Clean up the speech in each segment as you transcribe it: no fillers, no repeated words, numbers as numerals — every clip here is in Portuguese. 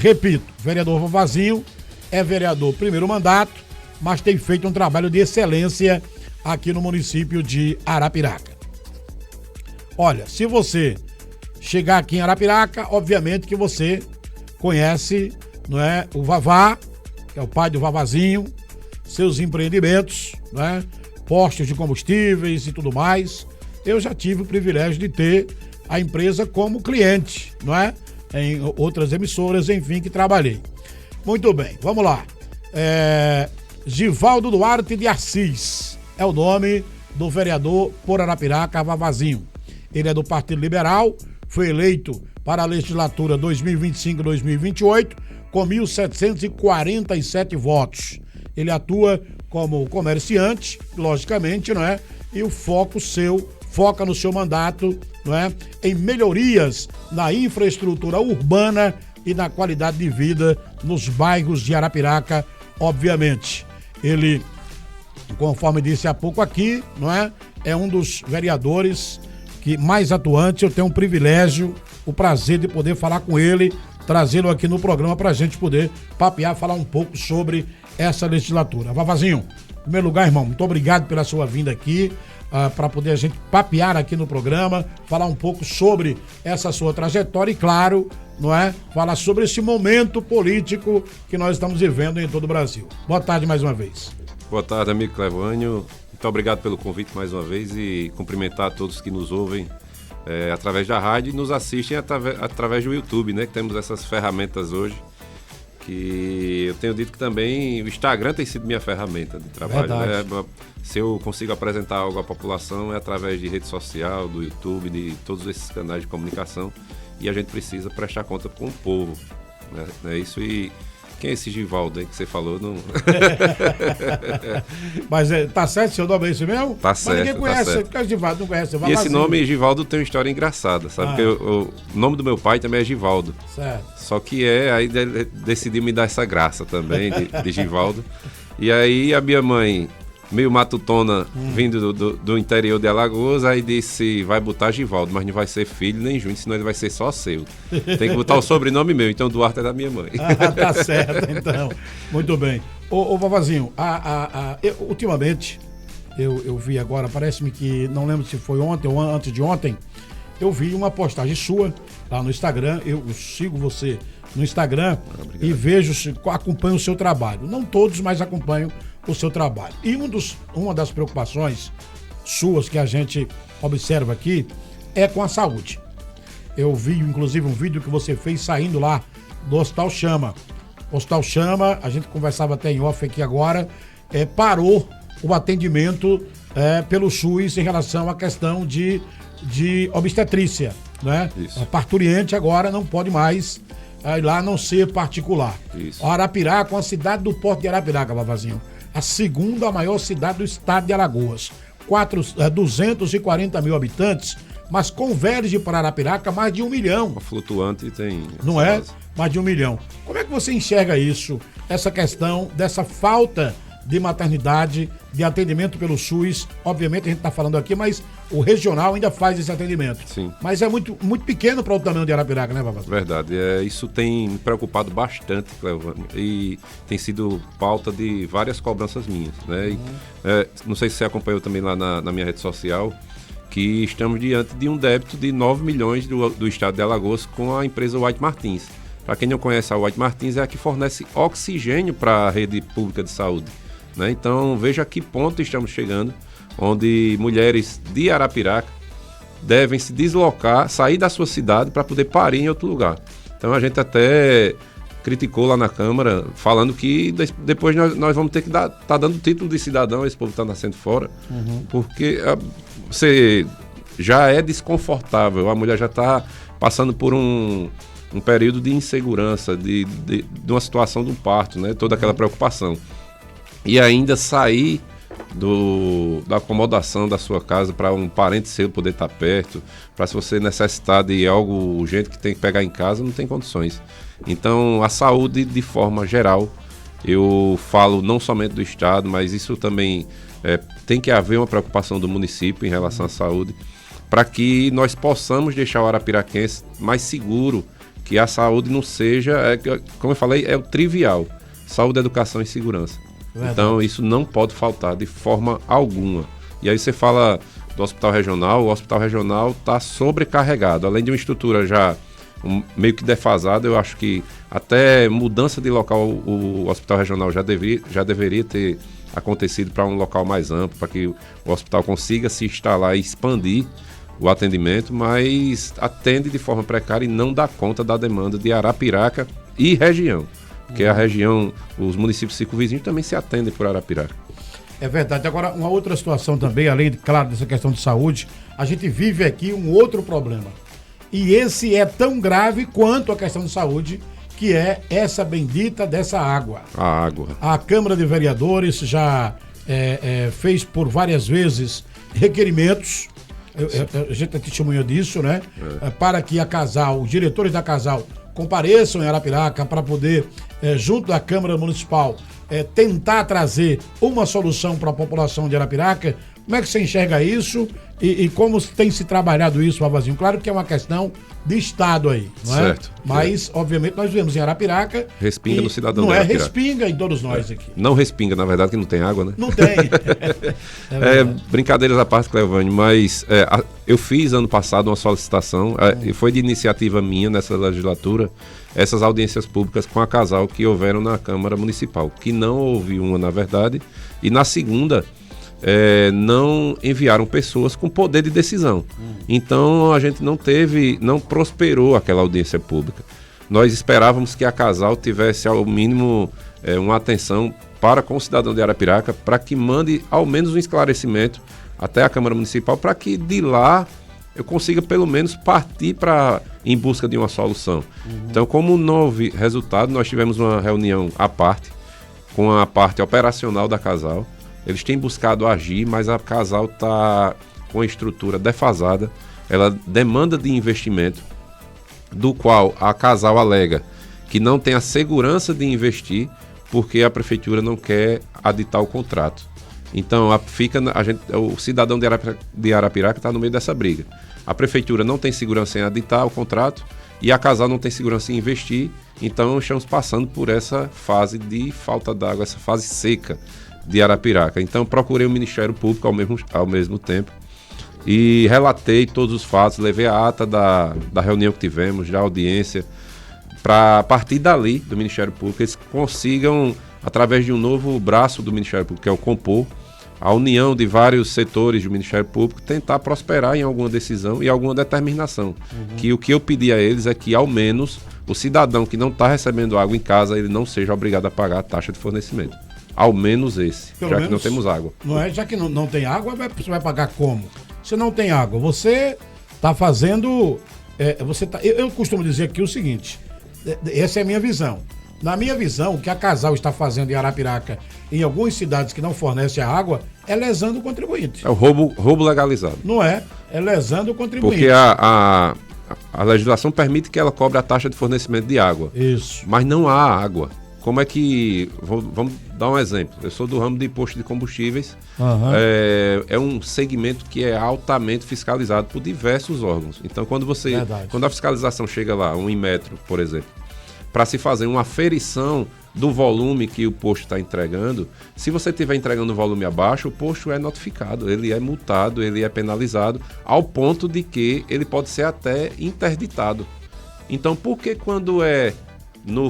Repito, vereador Vavazinho é vereador primeiro mandato, mas tem feito um trabalho de excelência aqui no município de Arapiraca. Olha, se você chegar aqui em Arapiraca, obviamente que você conhece, não é, o Vavá, que é o pai do Vavazinho, seus empreendimentos, né, postos de combustíveis e tudo mais. Eu já tive o privilégio de ter a empresa como cliente, não é? Em outras emissoras, enfim, que trabalhei. Muito bem, vamos lá. Givaldo Duarte de Assis é o nome do vereador por Arapiraca, Vavazinho. Ele é do Partido Liberal, foi eleito para a legislatura 2025-2028 com 1.747 votos. Ele atua como comerciante, logicamente, não é? E o foca no seu mandato, não é? Em melhorias na infraestrutura urbana e na qualidade de vida nos bairros de Arapiraca, obviamente. Ele, conforme disse há pouco aqui, não é? É um dos vereadores que mais atuantes. Eu tenho um privilégio, o prazer de poder falar com ele, trazê-lo aqui no programa para a gente poder papear, falar um pouco sobre essa legislatura. Vavazinho, em primeiro lugar, irmão, muito obrigado pela sua vinda aqui, para poder a gente papear aqui no programa, falar um pouco sobre essa sua trajetória e, claro, não é? Falar sobre esse momento político que nós estamos vivendo em todo o Brasil. Boa tarde mais uma vez. Boa tarde, amigo Clevânio. Muito obrigado pelo convite mais uma vez e cumprimentar a todos que nos ouvem através da rádio e nos assistem através do YouTube, né? Que temos essas ferramentas hoje, que eu tenho dito que também o Instagram tem sido minha ferramenta de trabalho, né? Se eu consigo apresentar algo à população é através de rede social, do YouTube, de todos esses canais de comunicação, e a gente precisa prestar conta com o povo, né? É isso. E quem é esse Givaldo aí que você falou? Não... Mas tá certo seu nome, é isso mesmo? Tá certo. Mas ninguém conhece, porque Givaldo não conhece. E esse nome, Givaldo, tem uma história engraçada, sabe? Porque o nome do meu pai também é Givaldo. Certo. Só que aí decidi me dar essa graça também de Givaldo. E aí a minha mãe, meio matutona, vindo do interior de Alagoas, aí disse, vai botar Givaldo, mas não vai ser filho nem junto, senão ele vai ser só seu. Tem que botar o sobrenome meu, então Duarte é da minha mãe. Tá certo, então. Muito bem. Ô Vavazinho, ultimamente, eu vi agora, parece-me que, não lembro se foi ontem ou antes de ontem, eu vi uma postagem sua lá no Instagram, eu sigo você no Instagram e acompanho o seu trabalho. Não todos, mas acompanho o seu trabalho. E uma das preocupações suas que a gente observa aqui é com a saúde. Eu vi, inclusive, um vídeo que você fez saindo lá do Hospital Chama. O Hospital Chama, a gente conversava até em off aqui agora, parou o atendimento pelo SUS em relação à questão de obstetrícia, né? A parturiente agora não pode mais ir lá, a não ser particular. Isso. Arapiraca, uma cidade do porto de Arapiraca, Vavazinho, a segunda maior cidade do estado de Alagoas, 240 mil habitantes, mas converge para Arapiraca mais de 1 milhão. A flutuante tem... Não é? Mais de 1 milhão. Como é que você enxerga isso, essa questão dessa falta de maternidade, de atendimento pelo SUS? Obviamente a gente está falando aqui, mas o regional ainda faz esse atendimento. Sim. Mas é muito, muito pequeno para o tamanho de Arapiraca, né, Vavazinho? Verdade. Isso tem me preocupado bastante, Clevânio, e tem sido pauta de várias cobranças minhas, né? Não sei se você acompanhou também lá na minha rede social, que estamos diante de um débito de 9 milhões do estado de Alagoas com a empresa White Martins. Para quem não conhece, a White Martins é a que fornece oxigênio para a rede pública de saúde, né? Então, veja a que ponto estamos chegando, onde mulheres de Arapiraca devem se deslocar, sair da sua cidade para poder parir em outro lugar. Então, a gente até criticou lá na Câmara, falando que depois nós vamos ter que tá dando título de cidadão, esse povo está nascendo fora, porque você já é desconfortável, a mulher já está passando por um período de insegurança, de uma situação de um parto, né? Toda aquela preocupação. E ainda sair da acomodação da sua casa para um parente seu poder estar perto, para se você necessitar de algo urgente que tem que pegar em casa, não tem condições. Então, a saúde de forma geral, eu falo não somente do estado, mas isso também tem que haver uma preocupação do município em relação à saúde, para que nós possamos deixar o arapiraquense mais seguro, que a saúde não seja, como eu falei, é o trivial. Saúde, educação e segurança. Verdade. Então, isso não pode faltar de forma alguma. E aí você fala do hospital regional, o hospital regional está sobrecarregado. Além de uma estrutura já meio que defasada, eu acho que até mudança de local, o hospital regional já deveria ter acontecido para um local mais amplo, para que o hospital consiga se instalar e expandir o atendimento, mas atende de forma precária e não dá conta da demanda de Arapiraca e região. Porque a região, os municípios circunvizinhos também se atendem por Arapiraca. É verdade. Agora, uma outra situação também, além, claro, dessa questão de saúde, a gente vive aqui um outro problema. E esse é tão grave quanto a questão de saúde, que é essa bendita dessa água. A água. A Câmara de Vereadores já fez por várias vezes requerimentos, a gente é testemunha disso, né? Para que os diretores da Casal compareçam em Arapiraca para poder, junto da Câmara Municipal, tentar trazer uma solução para a população de Arapiraca. Como é que você enxerga isso e como tem se trabalhado isso, Vavazinho? Claro que é uma questão de Estado aí, não é? Certo. Mas, obviamente, nós vivemos em Arapiraca. Respinga no cidadão de Arapiraca. Não respinga em todos nós aqui. Não respinga, na verdade, que não tem água, né? Não tem. Brincadeiras à parte, Cleovânio, mas eu fiz ano passado uma solicitação, e foi de iniciativa minha nessa legislatura, essas audiências públicas com a Casal que houveram na Câmara Municipal, que não houve uma, na verdade, e na segunda não enviaram pessoas com poder de decisão. Então a gente não prosperou aquela audiência pública. Nós esperávamos que a Casal tivesse ao mínimo uma atenção para com o cidadão de Arapiraca, para que mande ao menos um esclarecimento até a Câmara Municipal, para que de lá eu consiga pelo menos partir em busca de uma solução. Então, como não houve resultado, nós tivemos uma reunião à parte, com a parte operacional da Casal. Eles têm buscado agir, mas a Casal está com a estrutura defasada. Ela demanda de investimento, do qual a Casal alega que não tem a segurança de investir, porque a prefeitura não quer aditar o contrato. Então, o cidadão de Arapiraca está no meio dessa briga. A prefeitura não tem segurança em aditar o contrato e a Casal não tem segurança em investir. Então, estamos passando por essa fase de falta d'água, essa fase seca de Arapiraca. Então, procurei o Ministério Público ao mesmo tempo e relatei todos os fatos, levei a ata da reunião que tivemos, da audiência, para a partir dali, do Ministério Público, eles consigam, através de um novo braço do Ministério Público, que é o Compor, a união de vários setores do Ministério Público, tentar prosperar em alguma decisão e alguma determinação. Que o que eu pedi a eles é que, ao menos, o cidadão que não está recebendo água em casa, ele não seja obrigado a pagar a taxa de fornecimento. Ao menos esse, Pelo já menos, que não temos água. Não é? Já que não tem água, você vai pagar como? Se não tem água, você está fazendo... eu costumo dizer aqui o seguinte, essa é a minha visão. Na minha visão, o que a Casal está fazendo em Arapiraca, em algumas cidades que não fornecem a água, é lesando o contribuinte. É o roubo legalizado. Não é? É lesando o contribuinte. Porque a legislação permite que ela cobre a taxa de fornecimento de água. Isso. Mas não há água. Como é que... Vamos dar um exemplo. Eu sou do ramo de posto de combustíveis. É um segmento que é altamente fiscalizado por diversos órgãos. Então, quando a fiscalização chega lá, um Inmetro, por exemplo, para se fazer uma aferição do volume que o posto está entregando, se você estiver entregando um volume abaixo, o posto é notificado, ele é multado, ele é penalizado, ao ponto de que ele pode ser até interditado. Então, por que quando é no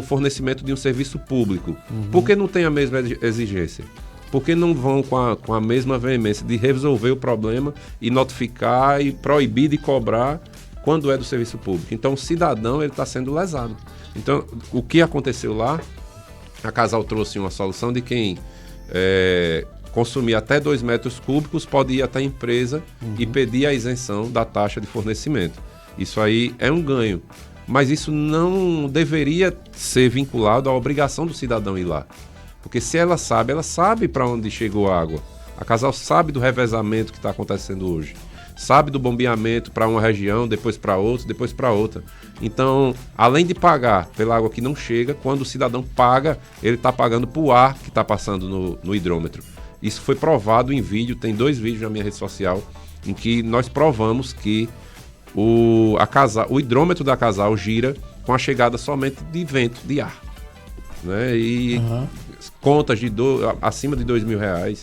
fornecimento de um serviço público, por que não tem a mesma exigência? Por que não vão com a mesma veemência de resolver o problema e notificar e proibir de cobrar quando é do serviço público? Então, o cidadão está sendo lesado. Então, o que aconteceu lá, a Casal trouxe uma solução de quem consumir até 2 metros cúbicos pode ir até a empresa e pedir a isenção da taxa de fornecimento. Isso aí é um ganho. Mas isso não deveria ser vinculado à obrigação do cidadão ir lá. Porque se ela sabe para onde chegou a água. A Casal sabe do revezamento que está acontecendo hoje. Sabe do bombeamento para uma região, depois para outra, depois para outra. Então, além de pagar pela água que não chega, quando o cidadão paga, ele está pagando por ar que está passando no hidrômetro. Isso foi provado em vídeo, tem 2 vídeos na minha rede social, em que nós provamos que o hidrômetro da Casal gira com a chegada somente de vento, de ar. Né? E contas acima de R$2.000,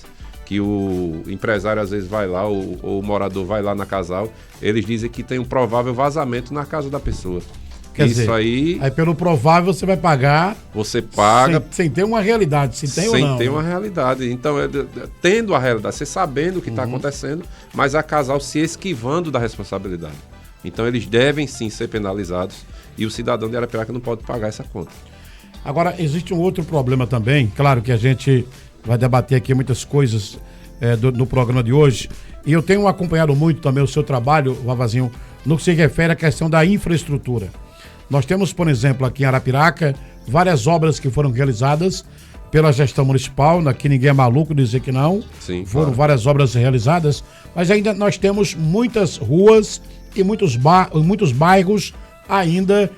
que o empresário às vezes vai lá, ou o morador vai lá na Casal, eles dizem que tem um provável vazamento na casa da pessoa. Quer dizer, aí pelo provável você vai pagar. Você paga. Sem ter uma realidade, se tem ou não. Sem ter uma realidade. Então, tendo a realidade, você sabendo o que está acontecendo, mas a Casal se esquivando da responsabilidade. Então, eles devem sim ser penalizados e o cidadão de Arapiraca não pode pagar essa conta. Agora, existe um outro problema também. Claro que a gente vai debater aqui muitas coisas no programa de hoje. E eu tenho acompanhado muito também o seu trabalho, Vavazinho, no que se refere à questão da infraestrutura. Nós temos, por exemplo, aqui em Arapiraca, várias obras que foram realizadas pela gestão municipal, que ninguém é maluco dizer que não. Sim, foram claro. Várias obras realizadas, mas ainda nós temos muitas ruas e muitos bairros ainda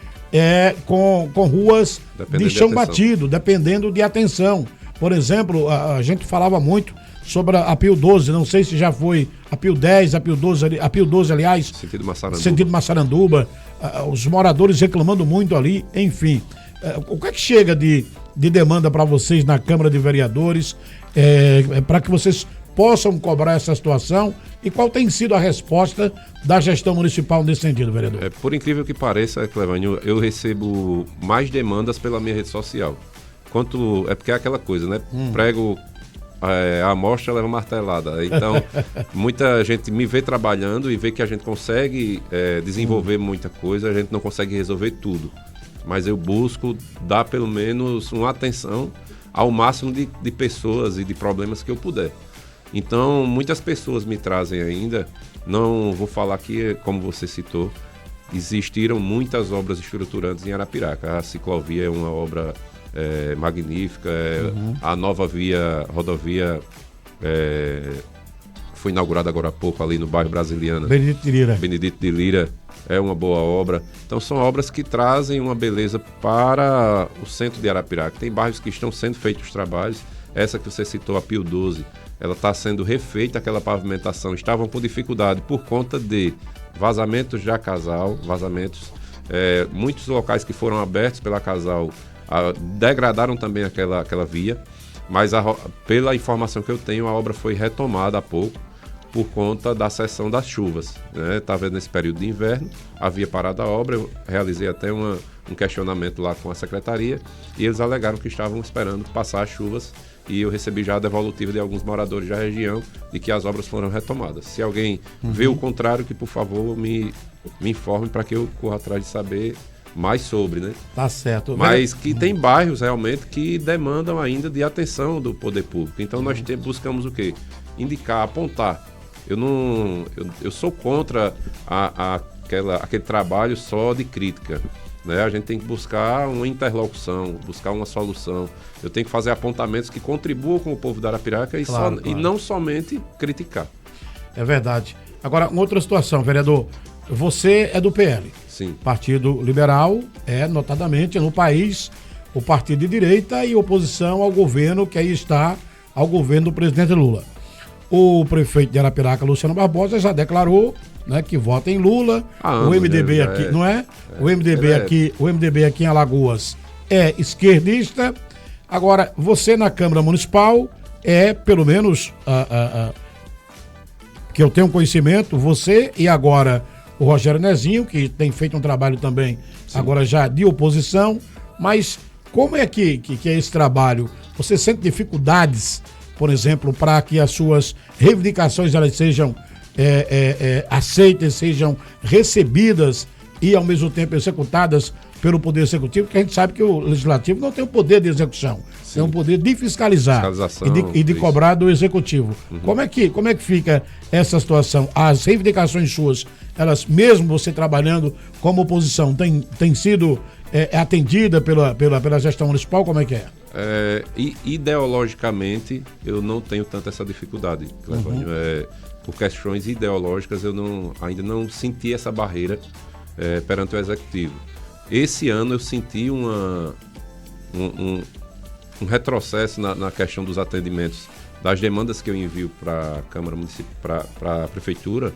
com ruas de chão batido, dependendo de atenção. Por exemplo, a gente falava muito sobre a Pio 12, não sei se já foi a Pio 10, a Pio 12, aliás, sentido Massaranduba, os moradores reclamando muito ali, enfim. O que é que chega de demanda para vocês na Câmara de Vereadores, para que vocês possam cobrar essa situação, e qual tem sido a resposta da gestão municipal nesse sentido, vereador? Por incrível que pareça, Clevânio, eu recebo mais demandas pela minha rede social. Porque é aquela coisa, né? Prego a amostra, leva martelada. Então, muita gente me vê trabalhando e vê que a gente consegue desenvolver muita coisa, a gente não consegue resolver tudo. Mas eu busco dar pelo menos uma atenção ao máximo de pessoas e de problemas que eu puder. Então, muitas pessoas me trazem ainda, não vou falar que, como você citou, existiram muitas obras estruturantes em Arapiraca. A ciclovia é uma obra magnífica, a nova rodovia foi inaugurada agora há pouco ali no bairro Brasiliana. Benedito de Lira é uma boa obra. Então são obras que trazem uma beleza para o centro de Arapiraca. Tem bairros que estão sendo feitos trabalhos. Essa que você citou, a Pio 12, ela está sendo refeita, aquela pavimentação. Estavam com dificuldade por conta de vazamentos da Casal, muitos locais que foram abertos pela Casal degradaram também aquela via, mas pela informação que eu tenho, a obra foi retomada há pouco por conta da cessão das chuvas. Estava nesse período de inverno, havia parado a obra, eu realizei até um questionamento lá com a secretaria e eles alegaram que estavam esperando passar as chuvas e eu recebi já a devolutiva de alguns moradores da região de que as obras foram retomadas. Se alguém vê o contrário, que por favor me informe para que eu corra atrás de saber mais sobre, né? Tá certo. Mas que tem bairros realmente que demandam ainda de atenção do poder público. Então nós buscamos o quê? Indicar, apontar. Eu sou contra aquele trabalho só de crítica. Né? A gente tem que buscar uma interlocução, buscar uma solução. Eu tenho que fazer apontamentos que contribuam com o povo da Arapiraca e não somente criticar. É verdade. Agora, uma outra situação, vereador. Você é do PL. Sim. Partido Liberal notadamente, no país, o partido de direita e oposição ao governo que aí está, ao governo do presidente Lula. O prefeito de Arapiraca, Luciano Barbosa, já declarou, né, que vota em Lula. O MDB aqui, não é? O MDB aqui em Alagoas é esquerdista. Agora, você na Câmara Municipal pelo menos, que eu tenho conhecimento, você e agora o Rogério Nezinho, que tem feito um trabalho também, sim, agora já de oposição. Mas como é que é esse trabalho? Você sente dificuldades, por exemplo, para que as suas reivindicações elas sejam aceitas, sejam recebidas e, ao mesmo tempo, executadas pelo Poder Executivo, porque a gente sabe que o Legislativo não tem o poder de execução, sim, tem o poder de fiscalizar e de cobrar do Executivo. Como é que fica essa situação? As reivindicações suas, elas, mesmo você trabalhando como oposição, tem sido atendida pela gestão municipal? Como é que é? Ideologicamente, eu não tenho tanta essa dificuldade, Clevânio. Por questões ideológicas, eu ainda não senti essa barreira perante o Executivo. Esse ano eu senti um retrocesso na questão dos atendimentos das demandas que eu envio para a Câmara Municipal, para a Prefeitura,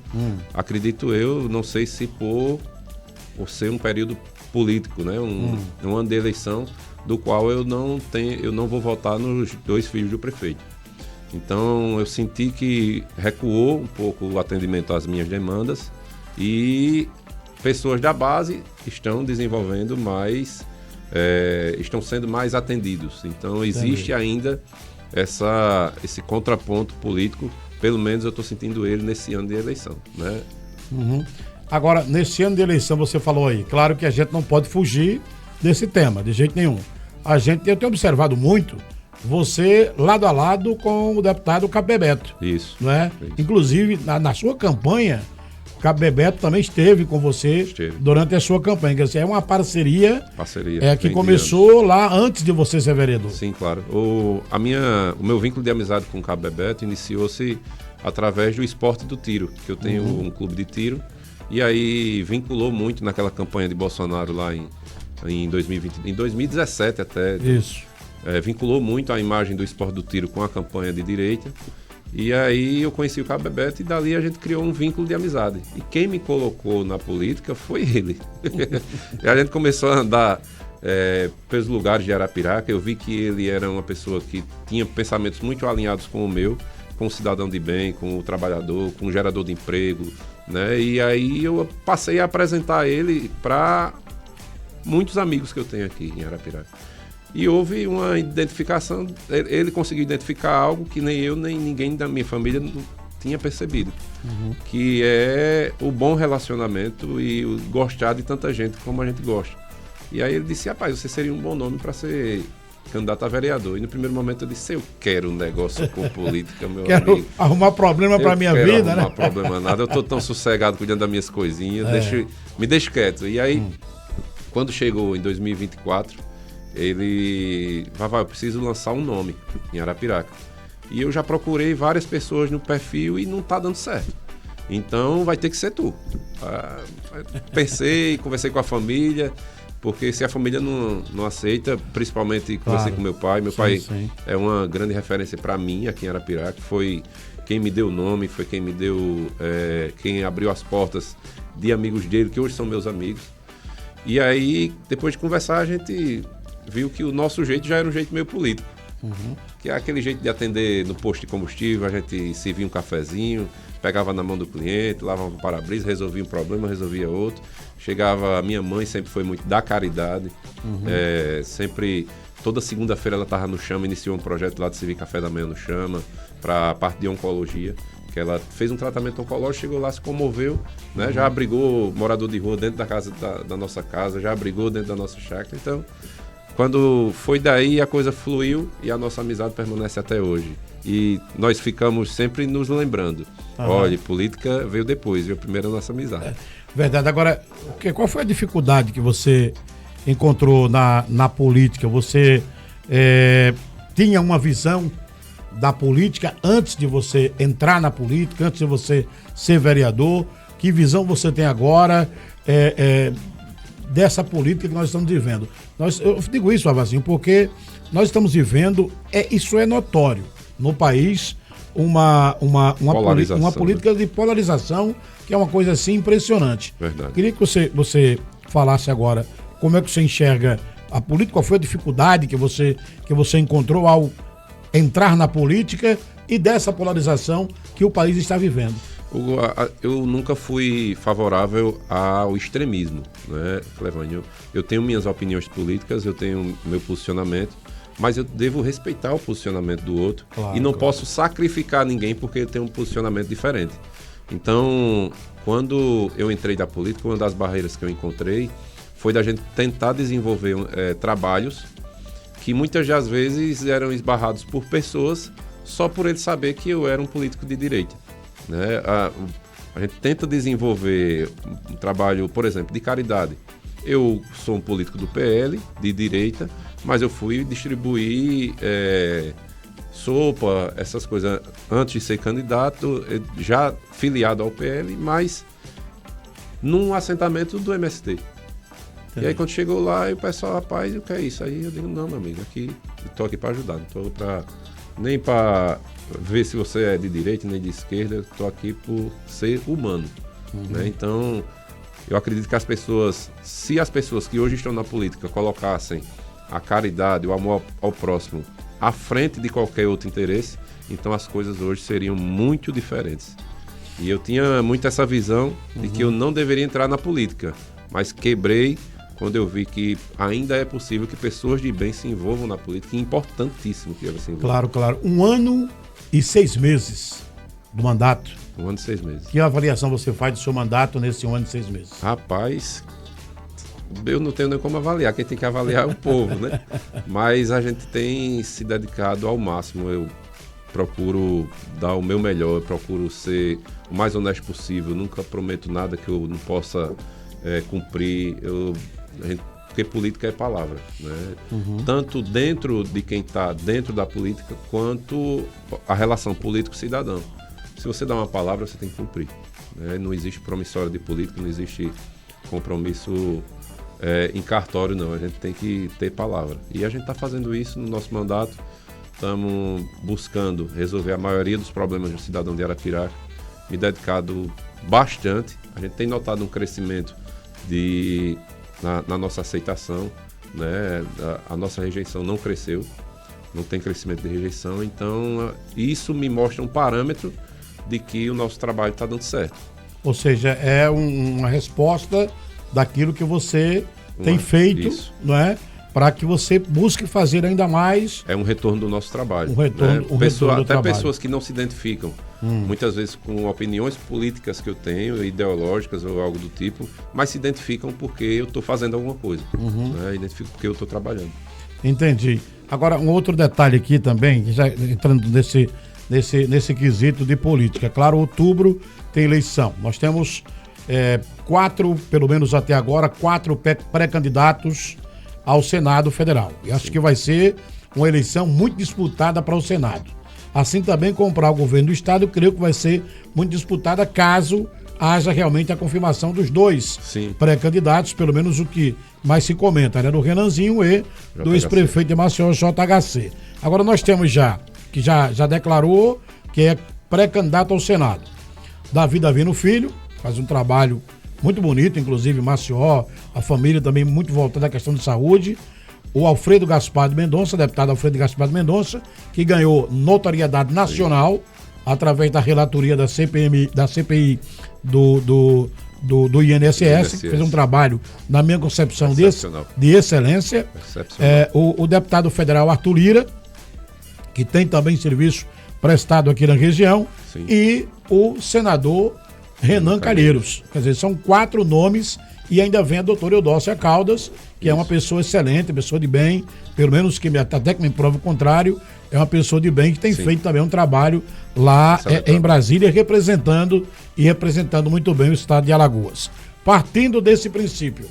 acredito eu, não sei se por ser um período político, né? Um ano de eleição, do qual eu não vou votar nos 2 filhos do prefeito. Então eu senti que recuou um pouco o atendimento às minhas demandas e pessoas da base estão desenvolvendo mais, estão sendo mais atendidos. Então existe ainda esse contraponto político, pelo menos eu estou sentindo ele nesse ano de eleição, né? Agora, nesse ano de eleição, você falou aí, claro que a gente não pode fugir desse tema, de jeito nenhum. Eu tenho observado muito você lado a lado com o deputado Cabo Bebeto. Isso. Não é? Isso. Inclusive, na sua campanha, o Cabo Bebeto também esteve com você durante a sua campanha. Quer dizer, é uma parceria que começou lá antes de você ser vereador. Sim, claro. O meu vínculo de amizade com o Cabo Bebeto iniciou-se através do esporte do tiro, que eu tenho um clube de tiro, e aí vinculou muito naquela campanha de Bolsonaro lá em 2020, em 2017 até. Isso. Vinculou muito a imagem do esporte do tiro com a campanha de direita. E aí eu conheci o Cabo Bebeto e dali a gente criou um vínculo de amizade. E quem me colocou na política foi ele. E a gente começou a andar pelos lugares de Arapiraca. Eu vi que ele era uma pessoa que tinha pensamentos muito alinhados com o meu, com o cidadão de bem, com o trabalhador, com o gerador de emprego, né? E aí eu passei a apresentar ele para muitos amigos que eu tenho aqui em Arapiraca. E houve uma identificação, ele conseguiu identificar algo que nem eu, nem ninguém da minha família não tinha percebido. Que é o bom relacionamento e o gostar de tanta gente como a gente gosta. E aí ele disse, rapaz, você seria um bom nome para ser candidato a vereador. E no primeiro momento eu disse, eu quero um negócio com política, meu quero amigo. Arrumar problema para minha vida, né? Não quero arrumar problema nada, eu tô tão sossegado cuidando das minhas coisinhas, me deixa quieto. E aí, quando chegou em 2024, ele, eu preciso lançar um nome em Arapiraca. E eu já procurei várias pessoas no perfil e não tá dando certo. Então vai ter que ser tu. Pensei, conversei com a família, porque se a família não aceita, principalmente conversei com meu pai. Meu pai é uma grande referência para mim aqui em Arapiraca. Foi quem me deu o nome, foi quem me deu, quem abriu as portas de amigos dele, que hoje são meus amigos. E aí, depois de conversar, a gente viu que o nosso jeito já era um jeito meio político. Que é aquele jeito de atender no posto de combustível, a gente servia um cafezinho, pegava na mão do cliente, lavava o para-brisa, resolvia um problema, resolvia outro. Chegava, a minha mãe sempre foi muito da caridade, sempre, toda segunda-feira ela estava no Chama, iniciou um projeto lá de servir café da manhã no Chama, para a parte de oncologia, que ela fez um tratamento oncológico, chegou lá, se comoveu, né? Já abrigou morador de rua dentro da casa da nossa casa, já abrigou dentro da nossa chácara. Então, quando foi daí, a coisa fluiu e a nossa amizade permanece até hoje. E nós ficamos sempre nos lembrando. Olha, política veio depois, veio primeiro a nossa amizade. Verdade. Agora, qual foi a dificuldade que você encontrou na política? Você tinha uma visão da política antes de você entrar na política, antes de você ser vereador? Que visão você tem agora dessa política que nós estamos vivendo? Eu digo isso, Vavazinho, porque nós estamos vivendo, isso é notório, no país, uma política de polarização, que é uma coisa assim impressionante. Verdade. Queria que você falasse agora como é que você enxerga a política, qual foi a dificuldade que você encontrou ao entrar na política e dessa polarização que o país está vivendo. Eu nunca fui favorável ao extremismo, né, Clevânio? Eu tenho minhas opiniões políticas, eu tenho meu posicionamento, mas eu devo respeitar o posicionamento do outro, claro, e não posso sacrificar ninguém porque eu tenho um posicionamento diferente. Então, quando eu entrei na política, uma das barreiras que eu encontrei foi da gente tentar desenvolver trabalhos que muitas das vezes eram esbarrados por pessoas só por ele saber que eu era um político de direita. Né? A gente tenta desenvolver um trabalho, por exemplo, de caridade. Eu sou um político do PL, de direita, mas eu fui distribuir sopa, essas coisas, antes de ser candidato, já filiado ao PL, mas num assentamento do MST. E aí quando chegou lá, o pessoal, rapaz, o que é isso? Aí eu digo, não, meu amigo, estou aqui para ajudar, não estou para nem para ver se você é de direita nem de esquerda, eu estou aqui por ser humano. Né? Então, eu acredito que se as pessoas que hoje estão na política colocassem a caridade, o amor ao próximo à frente de qualquer outro interesse, então as coisas hoje seriam muito diferentes. E eu tinha muito essa visão de que eu não deveria entrar na política, mas quebrei quando eu vi que ainda é possível que pessoas de bem se envolvam na política, e é importantíssimo que elas se envolvam. Claro. 1 ano e 6 meses do mandato. 1 ano e 6 meses. Que avaliação você faz do seu mandato nesse 1 ano e 6 meses? Rapaz, eu não tenho nem como avaliar, quem tem que avaliar é o povo, né? Mas a gente tem se dedicado ao máximo. Eu procuro dar o meu melhor, eu procuro ser o mais honesto possível, nunca prometo nada que eu não possa cumprir. Porque política é palavra, né? Tanto dentro de quem está dentro da política, quanto a relação político-cidadão. Se você dá uma palavra, você tem que cumprir, né? Não existe promissória de política, não existe compromisso em cartório, não. A gente tem que ter palavra. E a gente está fazendo isso no nosso mandato. Estamos buscando resolver a maioria dos problemas do cidadão de Arapiraca, me dedicado bastante. A gente tem notado um crescimento na nossa aceitação, né? A nossa rejeição não cresceu, não tem crescimento de rejeição, então isso me mostra um parâmetro de que o nosso trabalho está dando certo. Ou seja, é uma resposta daquilo que você tem feito, isso. Não é? Para que você busque fazer ainda mais. É um retorno do nosso trabalho. Um retorno, né? um retorno do até trabalho. Pessoas que não se identificam, muitas vezes com opiniões políticas que eu tenho, ideológicas ou algo do tipo, mas se identificam porque eu estou fazendo alguma coisa. Né? Identificam porque eu estou trabalhando. Entendi. Agora, um outro detalhe aqui também, já entrando nesse quesito de política. Claro, outubro tem eleição. Nós temos 4, pelo menos até agora, 4 pré-candidatos ao Senado Federal. E acho que vai ser uma eleição muito disputada para o Senado. Assim também como para o governo do Estado, eu creio que vai ser muito disputada caso haja realmente a confirmação dos 2 pré-candidatos, pelo menos o que mais se comenta, né? Do Renanzinho e do ex-prefeito de Maceió, JHC. Agora nós temos que já declarou que é pré-candidato ao Senado. Davi Davino Filho, faz um trabalho muito bonito, inclusive Maceió, a família também muito voltada à questão de saúde. O Alfredo Gaspar de Mendonça, deputado Alfredo Gaspar de Mendonça, que ganhou notoriedade nacional através da relatoria da CPI do INSS, que fez um trabalho, na minha concepção, de excelência. O deputado federal Arthur Lira, que tem também serviço prestado aqui na região, e o senador Renan Calheiros. Quer dizer, são 4 nomes e ainda vem a doutora Eudócia Caldas, que é uma pessoa excelente, pessoa de bem, pelo menos até que me prova o contrário, é uma pessoa de bem que tem feito também um trabalho lá em Brasília, representando muito bem o estado de Alagoas. Partindo desse princípio,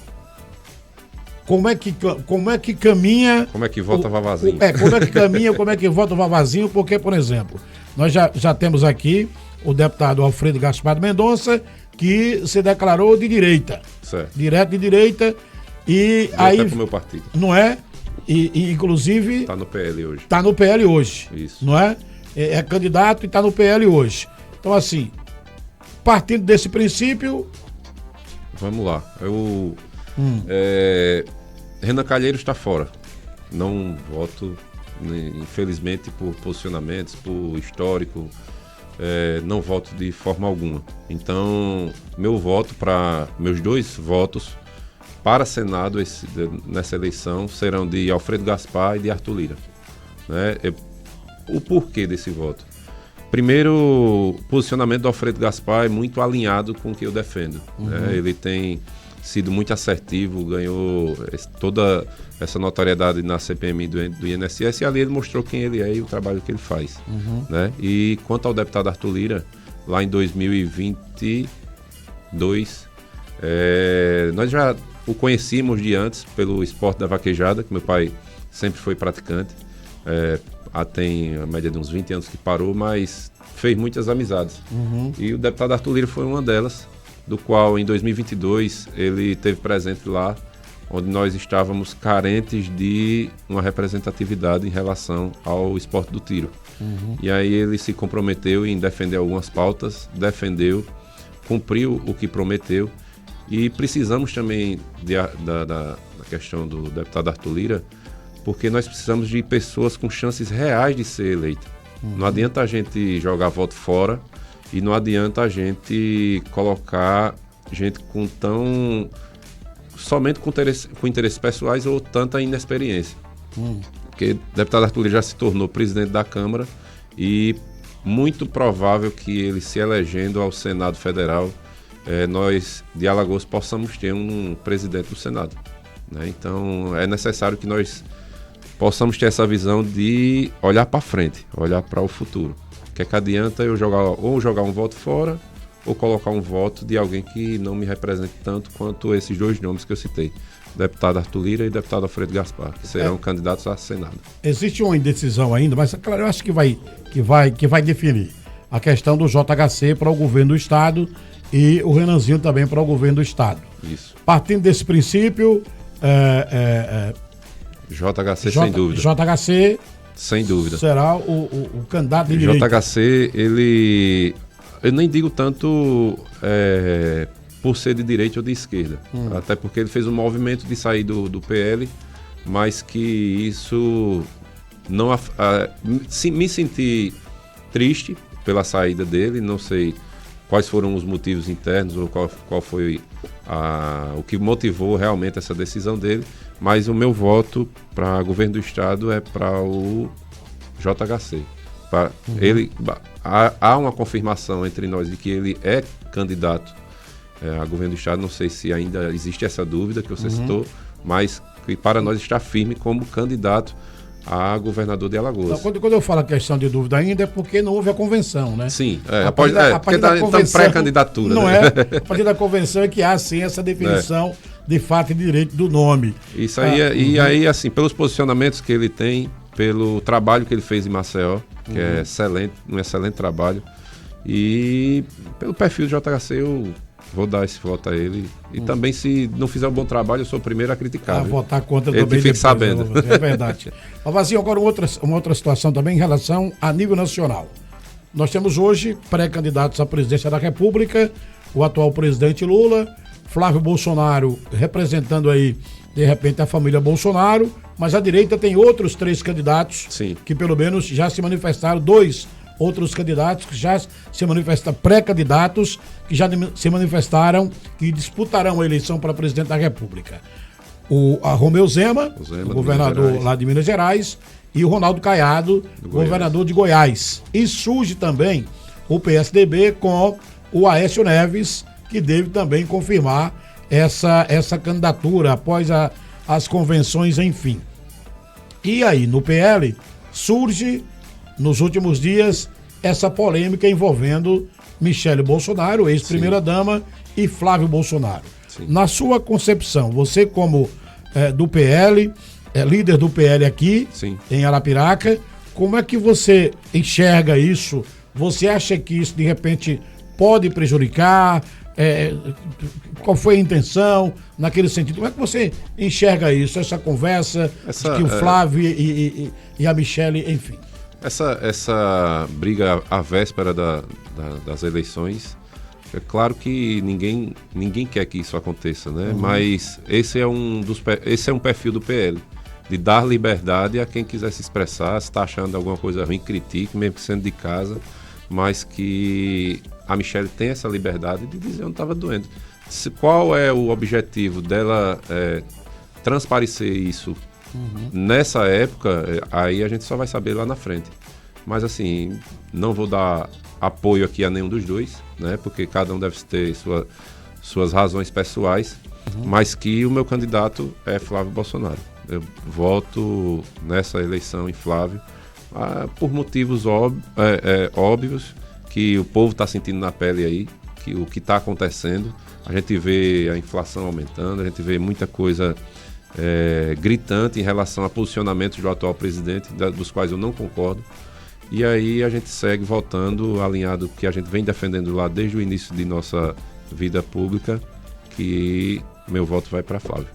como é que caminha... Como é que vota Vavazinho? Como é que caminha, como é que vota o Vavazinho, porque, por exemplo, nós já temos aqui o deputado Alfredo Gaspar de Mendonça, que se declarou de direita. Certo. Direto de direita. E aí. Até pro meu partido. Não é? E inclusive. Está no PL hoje. Está no PL hoje. Isso. Não é? É candidato e está no PL hoje. Então, assim, partindo desse princípio. Vamos lá. Renan Calheiros está fora. Não voto, infelizmente, por posicionamentos, por histórico. Não voto de forma alguma. Então, meus 2 votos para Senado nessa eleição serão de Alfredo Gaspar e de Arthur Lira. Né? O porquê desse voto? Primeiro, o posicionamento do Alfredo Gaspar é muito alinhado com o que eu defendo. Né? Ele tem sido muito assertivo, ganhou toda essa notoriedade na CPMI do INSS, e ali ele mostrou quem ele é e o trabalho que ele faz. Né? E quanto ao deputado Arthur Lira, lá em 2022, nós já o conhecíamos de antes pelo esporte da vaquejada, que meu pai sempre foi praticante. Tem a média de uns 20 anos que parou, mas fez muitas amizades. E o deputado Arthur Lira foi uma delas, do qual em 2022 ele esteve presente lá onde nós estávamos carentes de uma representatividade em relação ao esporte do tiro. E aí ele se comprometeu em defender algumas pautas, defendeu, cumpriu o que prometeu, e precisamos também da questão do deputado Arthur Lira, porque nós precisamos de pessoas com chances reais de ser eleita. Não adianta a gente jogar voto fora e não adianta a gente colocar gente somente com interesses pessoais ou tanta inexperiência. Porque o deputado Arthur Lira já se tornou presidente da Câmara e muito provável que ele, se elegendo ao Senado Federal, nós de Alagoas possamos ter um presidente do Senado, né? Então é necessário que nós possamos ter essa visão de olhar para frente, olhar para o futuro. Que adianta eu jogar um voto fora ou colocar um voto de alguém que não me represente tanto quanto esses dois nomes que eu citei, deputado Arthur Lira e deputado Alfredo Gaspar, que serão candidatos a Senado. Existe uma indecisão ainda, mas claro, eu acho que vai definir a questão do JHC para o governo do Estado e o Renanzinho também para o governo do Estado. Isso. Partindo desse princípio, JHC sem dúvida. JHC sem dúvida. Será o candidato de direita. JHC, eu nem digo tanto por ser de direita ou de esquerda, até porque ele fez um movimento de sair do PL, mas que isso não me senti triste pela saída dele. Não sei quais foram os motivos internos ou qual foi o que motivou realmente essa decisão dele, mas o meu voto para governo do Estado é para o JHC. Há uma confirmação entre nós de que ele é candidato a governo do Estado. Não sei se ainda existe essa dúvida que você citou, mas que para nós está firme como candidato a governador de Alagoas. Então, quando eu falo a questão de dúvida ainda é porque não houve a convenção, né? Sim, porque está pré-candidatura. Não é? A partir da convenção é que há sim essa definição de fato e de direito do nome. Isso aí, e aí assim, pelos posicionamentos que ele tem, pelo trabalho que ele fez em Maceió, que é excelente, um excelente trabalho, e pelo perfil do JHC eu vou dar esse voto a ele. E também, se não fizer um bom trabalho, eu sou o primeiro a criticar. A votar contra ele também. Fique sabendo. É verdade. Mas agora uma outra situação também em relação a nível nacional. Nós temos hoje pré-candidatos à presidência da República, o atual presidente Lula, Flávio Bolsonaro representando aí, de repente, a família Bolsonaro, mas à direita tem outros 3 candidatos. Sim. Que pelo menos já se manifestaram, 2 outros candidatos que já se manifestam, pré-candidatos que já se manifestaram, que disputarão a eleição para presidente da República. A Romeu Zema, o governador lá de Minas Gerais, e o Ronaldo Caiado, governador de Goiás. E surge também o PSDB com o Aécio Neves, que deve também confirmar essa candidatura após as convenções, enfim. E aí, no PL, surge, nos últimos dias, essa polêmica envolvendo Michele Bolsonaro, ex-primeira-dama, e Flávio Bolsonaro. Sim. Na sua concepção, você como do PL, líder do PL aqui, Sim, em Arapiraca, como é que você enxerga isso? Você acha que isso, de repente, pode prejudicar? Qual foi a intenção naquele sentido? Como é que você enxerga isso, essa conversa de que o Flávio e a Michele, enfim? Essa briga à véspera das eleições, é claro que ninguém quer que isso aconteça, né? Mas esse é um perfil do PL, de dar liberdade a quem quiser se expressar. Se está achando alguma coisa ruim, critique, mesmo que sendo de casa, mas que a Michele tem essa liberdade de dizer onde estava doendo. Qual é o objetivo dela transparecer isso nessa época? Aí a gente só vai saber lá na frente. Mas assim, não vou dar apoio aqui a nenhum dos dois, né? Porque cada um deve ter suas razões pessoais, mas que o meu candidato é Flávio Bolsonaro. Eu voto nessa eleição em Flávio por motivos óbvios, que o povo está sentindo na pele aí, que o que está acontecendo. A gente vê a inflação aumentando, a gente vê muita coisa gritante em relação a posicionamentos do atual presidente, dos quais eu não concordo. E aí a gente segue votando alinhado que a gente vem defendendo lá desde o início de nossa vida pública, que meu voto vai para Flávio.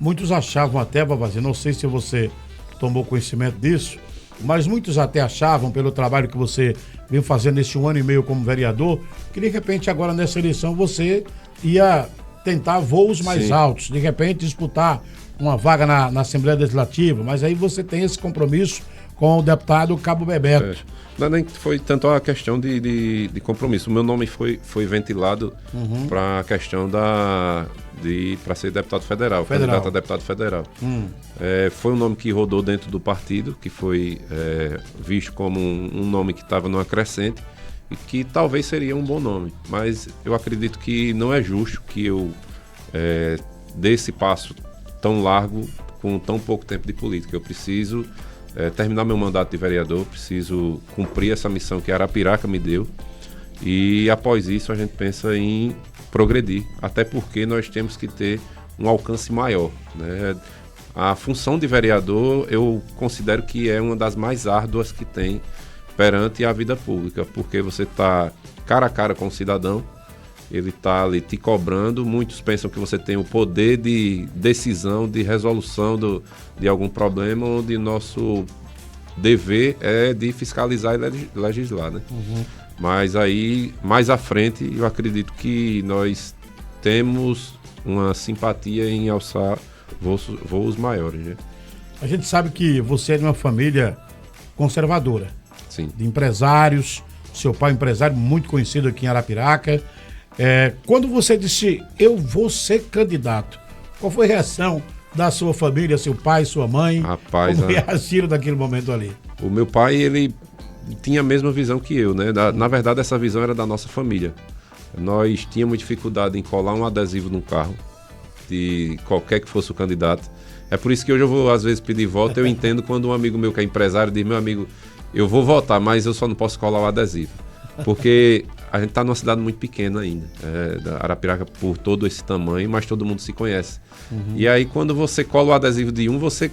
muitos achavam até, Vavazinho, não sei se você tomou conhecimento disso, mas muitos até achavam, pelo trabalho que você vem fazendo nesse 1 ano e meio como vereador, que de repente agora nessa eleição você ia tentar voos mais Sim. altos, de repente disputar uma vaga na Assembleia Legislativa, mas aí você tem esse compromisso com o deputado Cabo Bebeto. Não, nem foi tanto a questão de compromisso. O meu nome foi ventilado para a questão para ser deputado federal, candidato a deputado federal. Foi um nome que rodou dentro do partido, que foi visto como um nome que estava numa crescente e que talvez seria um bom nome. Mas eu acredito que não é justo que eu dê esse passo tão largo com tão pouco tempo de política. Eu preciso terminar meu mandato de vereador, preciso cumprir essa missão que a Arapiraca me deu e após isso a gente pensa em progredir, até porque nós temos que ter um alcance maior, né? A função de vereador eu considero que é uma das mais árduas que tem perante a vida pública, porque você está cara a cara com o cidadão, ele está ali te cobrando, muitos pensam que você tem o poder de decisão, de resolução de algum problema, onde nosso dever é de fiscalizar e legislar, né? Mas aí, mais à frente, eu acredito que nós temos uma simpatia em alçar voos maiores, né? A gente sabe que você é de uma família conservadora, Sim. de empresários, seu pai é um empresário muito conhecido aqui em Arapiraca. Quando você disse, eu vou ser candidato, qual foi a reação da sua família, seu pai, sua mãe? Rapaz, como reagiram naquele momento ali? O meu pai, ele tinha a mesma visão que eu, né? Na verdade, essa visão era da nossa família. Nós tínhamos dificuldade em colar um adesivo num carro, de qualquer que fosse o candidato. É por isso que hoje eu vou, às vezes, pedir voto. Eu entendo quando um amigo meu que é empresário diz, meu amigo, eu vou votar, mas eu só não posso colar o adesivo. Porque a gente está numa cidade muito pequena ainda, da Arapiraca por todo esse tamanho, mas todo mundo se conhece. E aí quando você cola o adesivo de um, você,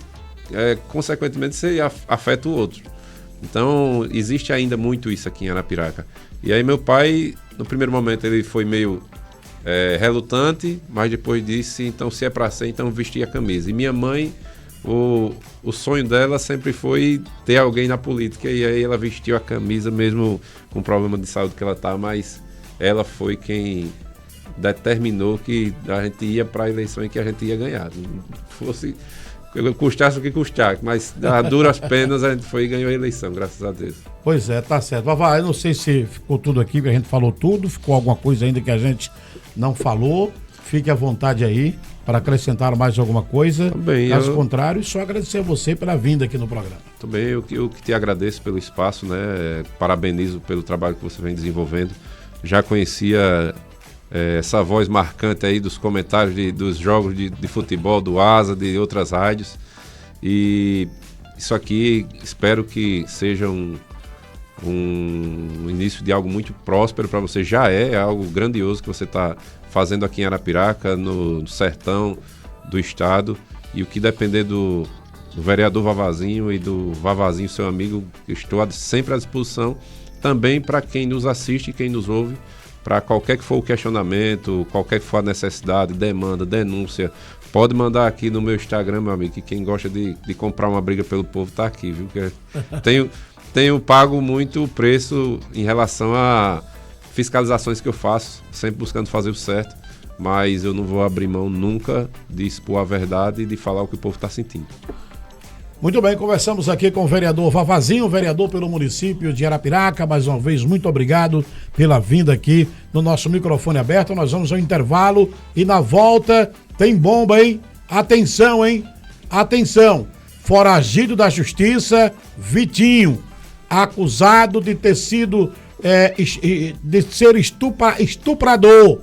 consequentemente, você afeta o outro. Então existe ainda muito isso aqui em Arapiraca. E aí meu pai, no primeiro momento, ele foi meio relutante, mas depois disse, então se é para ser, então vestir a camisa. E minha mãe, o sonho dela sempre foi ter alguém na política, e aí ela vestiu a camisa mesmo com o problema de saúde que ela tá, mas ela foi quem determinou que a gente ia para a eleição e que a gente ia ganhar. Fosse custasse o que custar, mas a duras penas a gente foi e ganhou a eleição, graças a Deus. Pois é, tá certo. Vavá, eu não sei se ficou tudo aqui, que a gente falou tudo, ficou alguma coisa ainda que a gente não falou. Fique à vontade aí para acrescentar mais alguma coisa. Também, caso contrário, só agradecer a você pela vinda aqui no programa. Também eu que te agradeço pelo espaço, né? Parabenizo pelo trabalho que você vem desenvolvendo. Já conhecia essa voz marcante aí dos comentários dos jogos de futebol, do Asa, de outras rádios. E isso aqui espero que seja um início de algo muito próspero para você. Já é algo grandioso que você está fazendo aqui em Arapiraca, no sertão do estado. E o que depender do vereador Vavazinho e do Vavazinho, seu amigo, estou sempre à disposição. Também para quem nos assiste e quem nos ouve, para qualquer que for o questionamento, qualquer que for a necessidade, demanda, denúncia, pode mandar aqui no meu Instagram, meu amigo, que quem gosta de comprar uma briga pelo povo tá aqui, viu? Tenho pago muito preço em relação a fiscalizações que eu faço, sempre buscando fazer o certo, mas eu não vou abrir mão nunca de expor a verdade e de falar o que o povo está sentindo. Muito bem, conversamos aqui com o vereador Vavazinho, vereador pelo município de Arapiraca. Mais uma vez, muito obrigado pela vinda aqui no nosso microfone aberto. Nós vamos ao intervalo e na volta tem bomba, hein? Atenção, hein? Atenção! Foragido da Justiça, Vitinho, acusado de ter sido, de ser estuprador.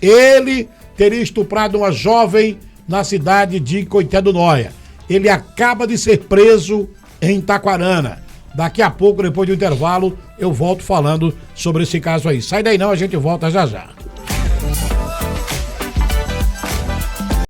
Ele teria estuprado uma jovem na cidade de Coité do Noia. Ele acaba de ser preso em Taquarana. Daqui a pouco, depois do intervalo, eu volto falando sobre esse caso aí. Sai daí não, a gente volta já já.